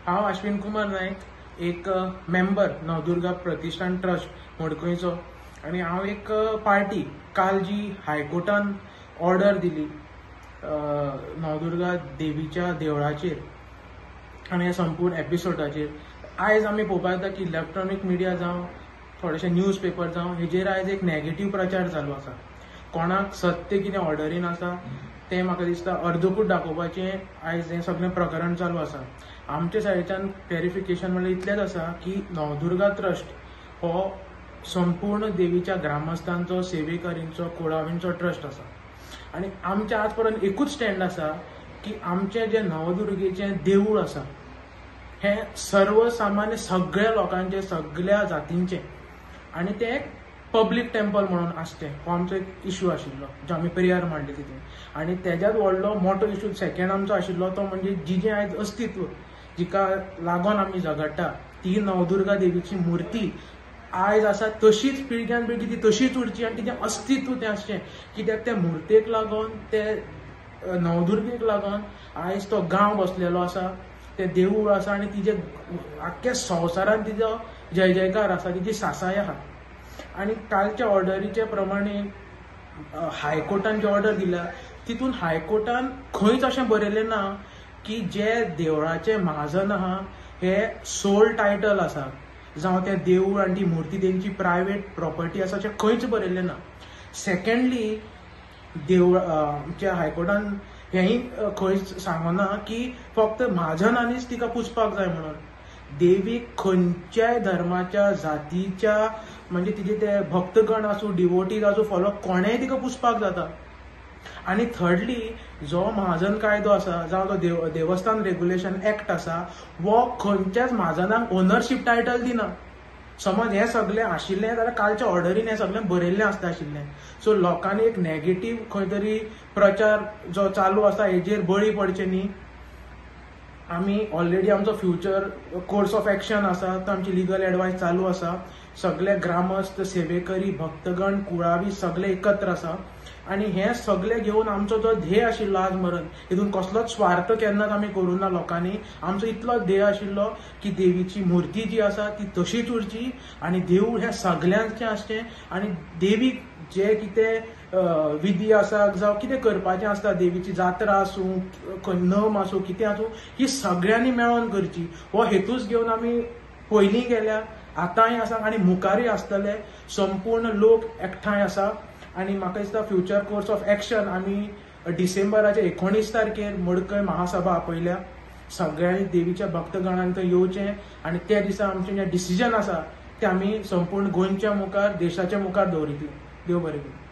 हांव अश्विन कुमार नायक एक मेंबर नवदुर्गा प्रतिष्ठान ट्रस्ट मडकयचो आनी हांव एक पार्टी काल जी हायकोर्टान ऑर्डर दिली नवदुर्गा देवीच्या देवळाचेर आनी ह्या संपूर्ण एपिसोडाचेर आयज आमी पळोवपाक येता की इलेक्ट्रॉनिक मिडिया जावं थोडेशे न्यूज पेपर जावं हेजेर आयज एक नेगेटीव प्रचार चालू आसा। कोणाक सत्य कितें ऑर्डरीन आसा तें म्हाका दिसता अर्दकूट दाखोवपाचें आयज हें सगळें प्रकरण चालू आसा। आमचे सायडीच्यान क्लॅरिफिकेशन म्हणल्यार इतलेंच आसा की नवदुर्गा ट्रस्ट हो संपूर्ण देवीच्या ग्रामस्थांचो सेवेकारींचो कुळावींचो ट्रस्ट आसा आनी आमचें आज पर्यंत एकूच स्टँड आसा की आमचें जें नवदुर्गेचें देवूळ आसा हें सर्वसामान्य सगळ्या लोकांचें सगळ्या जातींचें आनी तें एक पब्लीक टेंपल म्हणून आसचें हो आमचो एक इश्यू आशिल्लो जो आमी प्रेयर मांडले तितून आनी तेज्याच व्हडलो मोठो इश्यू सेकंड आमचो आशिल्लो तो म्हणजे जी आयज अस्तित्व जिका लागून आमी झगडटा ती नवदुर्गा देवीची मुर्ती आयज आसा तशीच पिळग्यान पिळगी ती तशीच उरची आनी तिचें अस्तित्व तें आसचें कित्याक त्या मुर्तेक लागून ते नवदुर्गेक लागून आयज तो गांव बसलेलो आसा तें देवूळ आसा आनी तिजे आख्ख्या संवसारान तिजो जय जयकार आसा तिची सासाय आहा। आनी कालच्या ऑर्डरीचे प्रमाणे हायकोर्टान जी ऑर्डर दिल्या तितून हायकोर्टान खंयच अशें बरयलें ना की जे देवळाचे महाजन आहा हे सोल टायटल आसा जावं ते देवूळ आनी ती मुर्ती तेंची प्रायवेट प्रॉपर्टी आसा अशें खंयच बरयल्लें ना। सेकंडली देवळाच्या हायकोर्टान हेंय खंयच सांगना की फक्त महाजनांनीच तिका पुजपाक जाय म्हणून देवीक खंयच्याय धर्माच्या जातीच्या म्हणजे तिचे ते भक्तगण आसूं डिवोटीज आसूं फॉलो कोणेय तिका पुजपाक जाता। आनी थर्डली जो महाजन कायदो आसा जावं तो देवस्थान रेग्युलेशन एक्ट आसा वो खंयच्याच महाजनाक ओनरशीप टायटल दिना। समज हें सगळें आशिल्लें जाल्यार कालच्या ऑर्डरीन हें सगळें बरयल्लें आसता आशिल्लें। सो लोकांनी एक नेगेटीव खंय तरी प्रचार जो चालू आसा हेजेर बळी पडचे न्ही। आमी ऑलरेडी आमचो फ्युचर कोर्स ऑफ एक्शन आसा तो आमची लिगल एडवायस चालू आसा। सगळे ग्रामस्थ सेवेकरी भक्तगण कुळावी सगळे एकत्र आसा आनी हें सगळें घेवन आमचो जो ध्येय आशिल्लो आज मरण हितून कसलोच स्वार्थ केन्नाच आमी करूं ना लोकांनी। आमचो इतलोच ध्येय आशिल्लो की देवीची मुर्ती जी आसा ती तशीच उरची आनी देवूळ हें सगळ्यांचें आसचें आनी देवीक जे कितें विधी आसा जावं कितें करपाचें आसता देवीची जात्रा आसूं नम आसूं कितें आसूं ही सगळ्यांनी मेळोन करची हो हेतूच घेवन आमी पयलीं गेल्या आतांय आसा आनी मुखारय आसतले। संपूर्ण लोक एकठांय आसा आनी म्हाका दिसता फ्युचर कोर्स ऑफ एक्शन आमी डिसेंबराच्या 19 तारखेर मडकय महासभा आपयल्या। सगळ्यांनी देवीच्या भक्तगणांक थंय येवचें आनी त्या दिसा आमचें जें डिसिजन आसा तें आमी संपूर्ण गोंयच्या मुखार देशाच्या मुखार दवरितले। देव बरें करूं।